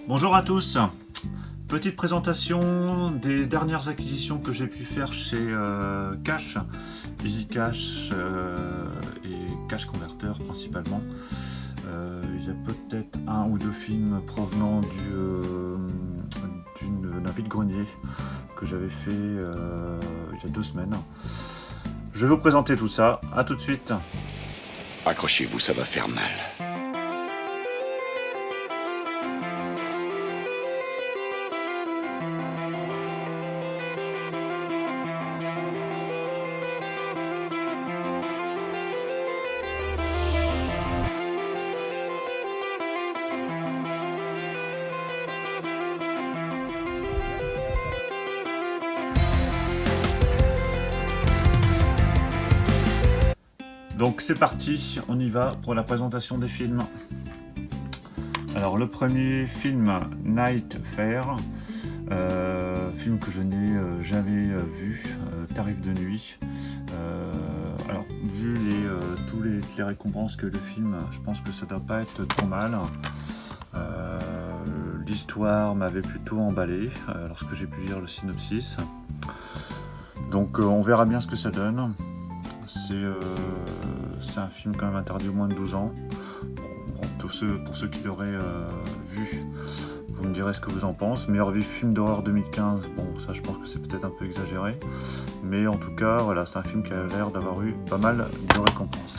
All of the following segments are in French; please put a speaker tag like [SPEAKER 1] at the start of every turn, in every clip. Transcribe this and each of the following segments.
[SPEAKER 1] Bonjour à tous. Petite présentation des dernières acquisitions que j'ai pu faire chez Cash, Easy Cash et Cash Converter principalement. Il y a peut-être un ou deux films provenant d'un vide-grenier que j'avais fait il y a 2 semaines. Je vais vous présenter tout ça. À tout de suite.
[SPEAKER 2] Accrochez-vous, ça va faire mal.
[SPEAKER 1] Donc c'est parti, on y va pour la présentation des films. Alors le premier film, Night Fair, film que je n'ai jamais vu, Tarif de nuit. Alors vu toutes les récompenses que le film, je pense que ça doit pas être trop mal. L'histoire m'avait plutôt emballé lorsque j'ai pu lire le synopsis. Donc on verra bien ce que ça donne. C'est un film quand même interdit aux moins de 12 ans. Pour ceux qui l'auraient vu, vous me direz ce que vous en pensez. Meilleur film d'horreur 2015, bon ça je pense que c'est peut-être un peu exagéré. Mais en tout cas, voilà, c'est un film qui a l'air d'avoir eu pas mal de récompenses.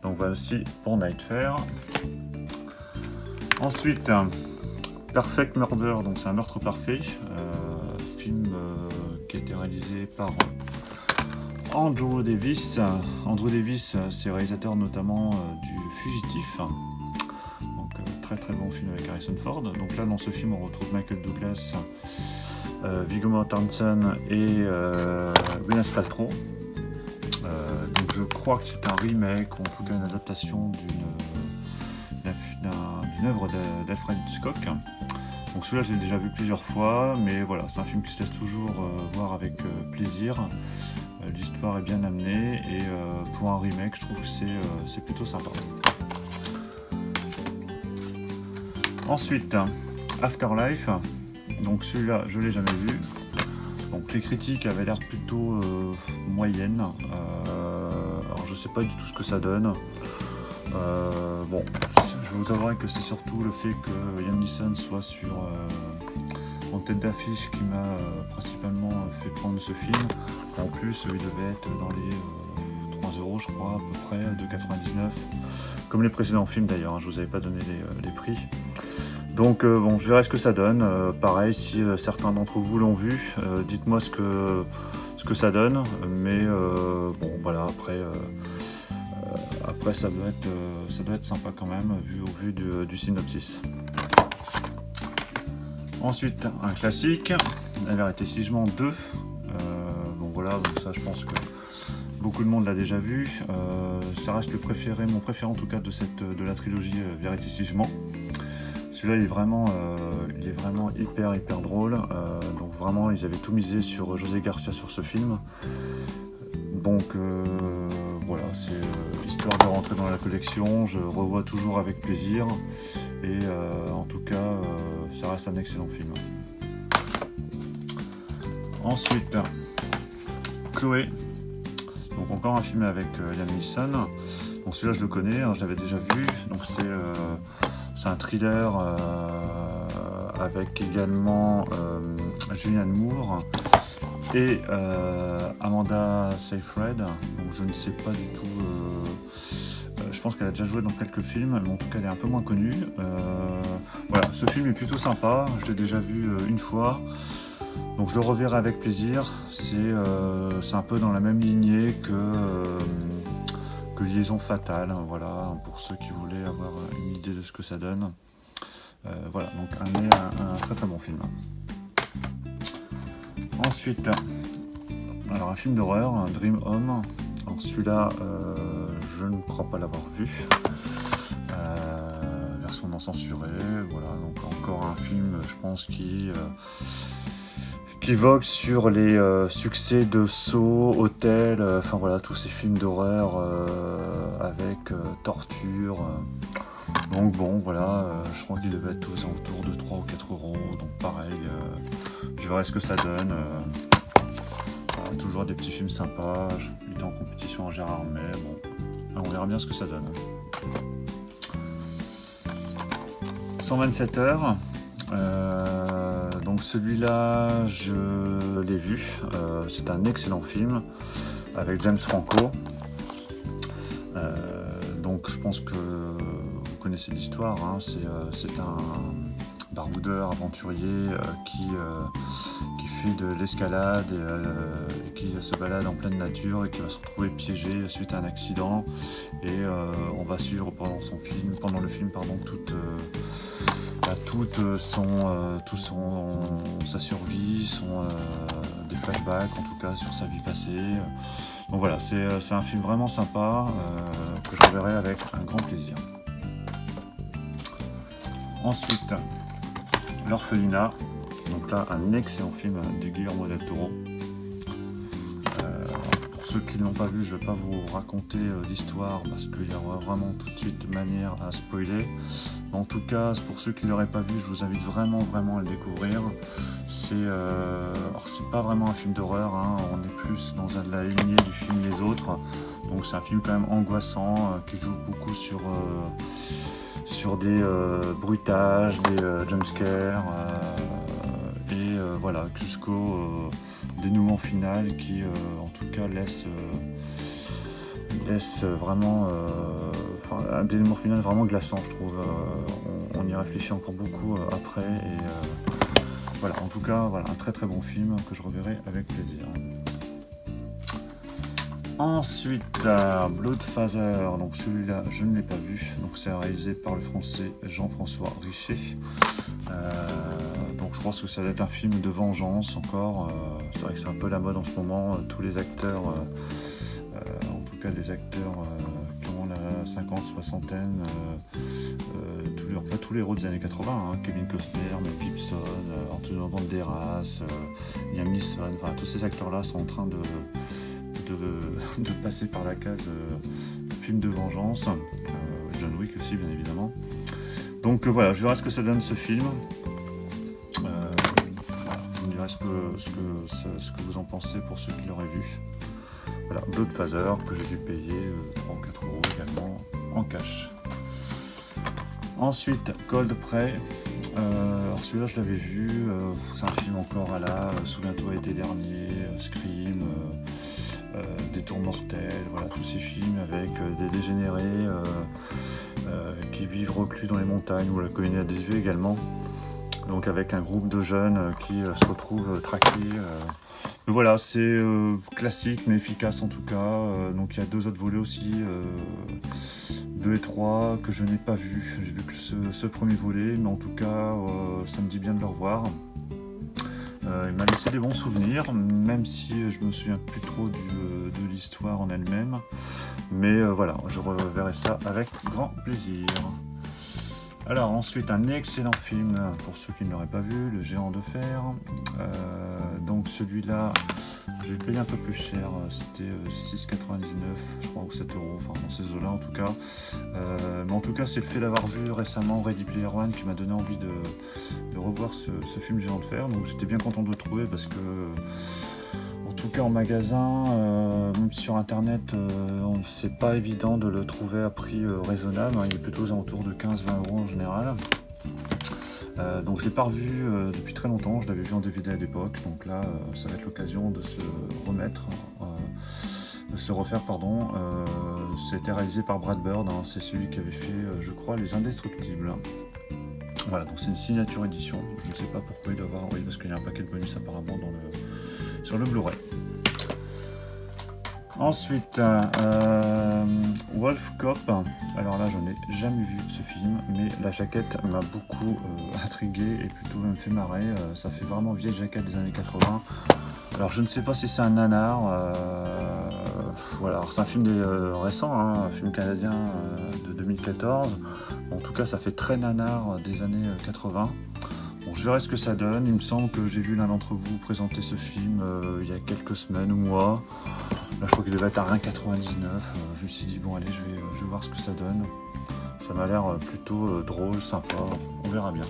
[SPEAKER 1] Donc voici pour Night Fair. Ensuite, Perfect Murder, donc c'est un meurtre parfait. Film qui a été réalisé par Andrew Davis. Andrew Davis, c'est réalisateur notamment du Fugitif. Donc très bon film avec Harrison Ford. Donc là dans ce film on retrouve Michael Douglas, Viggo Mortensen et Gwyneth Paltrow. Donc je crois que c'est un remake, ou en tout cas une adaptation d'une œuvre d'Alfred Hitchcock. Donc celui-là je l'ai déjà vu plusieurs fois, mais voilà, c'est un film qui se laisse toujours voir avec plaisir. L'histoire est bien amenée et pour un remake je trouve que c'est plutôt sympa. Ensuite, Afterlife, donc celui-là je l'ai jamais vu. Donc les critiques avaient l'air plutôt moyennes. Alors je sais pas du tout ce que ça donne. Bon, je vous avouerai que c'est surtout le fait que Liam Neeson soit en tête d'affiche qui m'a principalement fait prendre ce film. En plus, il devait être dans les 3 € je crois, à peu près, 2,99 €. Comme les précédents films d'ailleurs, hein, je vous avais pas donné les prix. Donc bon, je verrai ce que ça donne. Pareil, si certains d'entre vous l'ont vu, dites-moi ce que ça donne. Mais bon, voilà, après ça doit être sympa quand même, au vu du synopsis. Ensuite, un classique, La vérité si je mens 2. Bon voilà, donc ça je pense que beaucoup de monde l'a déjà vu. Ça reste mon préféré en tout cas de la trilogie Vérité si je mens. Celui-là il est vraiment hyper drôle. Donc vraiment ils avaient tout misé sur José Garcia sur ce film. Donc voilà, c'est histoire de rentrer dans la collection, je revois toujours avec plaisir et en tout cas ça reste un excellent film. Ensuite, Chloé, donc encore un film avec Liam Neeson. Donc celui-là je le connais, hein, je l'avais déjà vu. Donc c'est un thriller avec également Julianne Moore et Amanda Seyfried. Donc je ne sais pas du tout. Je pense qu'elle a déjà joué dans quelques films, mais en tout cas elle est un peu moins connue. Voilà, ce film est plutôt sympa. Je l'ai déjà vu une fois. Donc je le reverrai avec plaisir. C'est un peu dans la même lignée que Liaison fatale, voilà, pour ceux qui voulaient avoir une idée de ce que ça donne. Voilà, donc un très bon film. Ensuite, alors un film d'horreur, Dream Home. Alors celui-là, je ne crois pas l'avoir vu. Version non censurée, voilà, donc encore un film, je pense, qui vogue sur les succès de Saw, Hôtel, enfin voilà, tous ces films d'horreur avec torture. Donc bon, voilà, je crois qu'il devait être aux alentours de 3 ou 4 euros. Donc pareil, je verrai ce que ça donne. Voilà, toujours des petits films sympas. Il était en compétition en Gérard May. Bon, on verra bien ce que ça donne. 127 heures. Donc celui-là, je l'ai vu. C'est un excellent film avec James Franco. Donc je pense que vous connaissez l'histoire. Hein. C'est un baroudeur aventurier qui fait de l'escalade et qui se balade en pleine nature et qui va se retrouver piégé suite à un accident. Et on va suivre pendant le film, sa survie, des flashbacks en tout cas sur sa vie passée. Donc voilà, c'est un film vraiment sympa que je reverrai avec un grand plaisir. Ensuite, L'Orphelinat. Donc là, un excellent film de Guillermo del Toro. Pour ceux qui ne l'ont pas vu, je ne vais pas vous raconter l'histoire parce qu'il y aura vraiment tout de suite manière à spoiler. En tout cas, pour ceux qui ne l'auraient pas vu, je vous invite vraiment à le découvrir. C'est pas vraiment un film d'horreur, hein. On est plus dans la lignée du film Les Autres. Donc c'est un film quand même angoissant qui joue beaucoup sur des bruitages, des jumpscares et voilà, jusqu'au dénouement final qui en tout cas laisse vraiment un dénouement final vraiment glaçant, je trouve. On y réfléchit encore beaucoup après et voilà, en tout cas, voilà, un très bon film que je reverrai avec plaisir. Ensuite, Bloodfather, donc celui-là, je ne l'ai pas vu. Donc c'est réalisé par le français Jean-François Richet. Donc je pense que ça va être un film de vengeance encore. C'est vrai que c'est un peu la mode en ce moment. Tous les acteurs, en tout cas des acteurs qui ont la 50, soixantaine, tous les héros des années 80, hein, Kevin Costner, Mel Gibson, Antonio Banderas, Liam Neeson, enfin tous ces acteurs-là sont en train de passer par la case film de vengeance. John Wick aussi, bien évidemment. Donc voilà, je verrai ce que ça donne ce film. Voilà, vous me direz ce que vous en pensez pour ceux qui l'auraient vu. Voilà, Bloodfather que j'ai dû payer 3 ou 4 euros également en cash. Ensuite, Cold Prey. Alors celui-là je l'avais vu, c'est un film encore à la Souviens-toi l'été dernier, Scream, Des Tours mortels, voilà, tous ces films avec des dégénérés qui vivent reclus dans les montagnes ou la colonie à des yeux également. Donc avec un groupe de jeunes qui se retrouvent traqués. Mais voilà, c'est classique mais efficace en tout cas. Donc il y a 2 autres volets aussi, 2 et 3 que je n'ai pas vu. J'ai vu que ce premier volet, mais en tout cas ça me dit bien de le revoir. Il m'a laissé des bons souvenirs, même si je me souviens plus trop de l'histoire en elle-même. Mais voilà, je reverrai ça avec grand plaisir. Alors ensuite, un excellent film pour ceux qui ne l'auraient pas vu, Le Géant de Fer. Donc celui-là, j'ai payé un peu plus cher, c'était 6,99 je crois, ou 7 euros, enfin dans ces eaux-là en tout cas. Mais en tout cas, c'est le fait d'avoir vu récemment Ready Player One qui m'a donné envie de revoir ce film Géant de Fer. Donc j'étais bien content de le trouver parce que, en tout cas en magasin, même sur internet, c'est pas évident de le trouver à prix raisonnable. Il est plutôt aux alentours de 15-20 euros en général. Donc je l'ai pas revu depuis très longtemps, je l'avais vu en DVD à l'époque, donc là ça va être l'occasion de se refaire. C'était réalisé par Brad Bird, hein, c'est celui qui avait fait, je crois, Les Indestructibles. Voilà, donc c'est une signature édition, je ne sais pas pourquoi il doit avoir, oui, parce qu'il y a un paquet de bonus apparemment sur le Blu-ray. Ensuite, Wolf Cop. Alors là, je n'ai jamais vu ce film, mais la jaquette m'a beaucoup intrigué et plutôt même fait marrer. Ça fait vraiment vieille jaquette des années 80. Alors je ne sais pas si c'est un nanar. Voilà, alors c'est un film récent, hein, un film canadien de 2014. En tout cas, ça fait très nanar des années 80. Bon, je verrai ce que ça donne. Il me semble que j'ai vu l'un d'entre vous présenter ce film il y a quelques semaines ou mois. Là, je crois qu'il devait être à 1,99. Je me suis dit, bon, allez, je vais voir ce que ça donne. Ça m'a l'air plutôt drôle, sympa, on verra bien.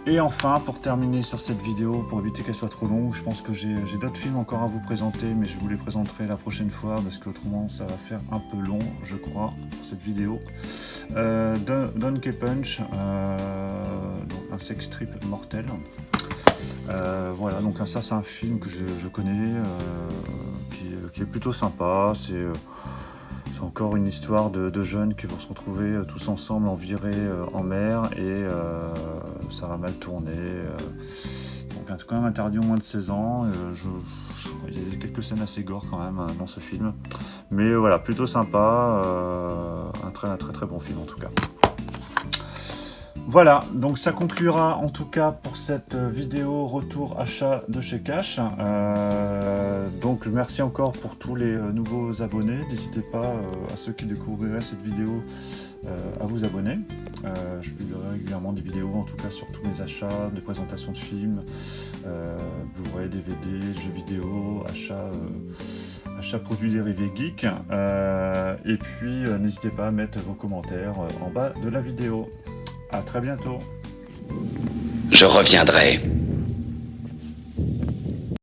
[SPEAKER 1] Et enfin, pour terminer sur cette vidéo, pour éviter qu'elle soit trop longue, je pense que j'ai d'autres films encore à vous présenter, mais je vous les présenterai la prochaine fois, parce qu'autrement ça va faire un peu long, je crois, pour cette vidéo. Donkey Punch, donc un sex trip mortel. Voilà, donc ça c'est un film que je connais, qui est plutôt sympa. C'est encore une histoire de jeunes qui vont se retrouver tous ensemble en virée en mer, et ça va mal tourner. Donc c'est quand même interdit au moins de 16 ans. Il y a quelques scènes assez gore quand même dans ce film. Mais voilà, plutôt sympa. Un très bon film en tout cas. Voilà, donc ça conclura en tout cas pour cette vidéo retour achat de chez Cash. Donc merci encore pour tous les nouveaux abonnés. N'hésitez pas, à ceux qui découvriraient cette vidéo, à vous abonner. Je publierai régulièrement des vidéos, en tout cas sur tous mes achats, des présentations de films, Blu-ray, DVD, jeux vidéo, achats produits dérivés geek. Et puis n'hésitez pas à mettre vos commentaires en bas de la vidéo. À très bientôt.
[SPEAKER 2] Je reviendrai.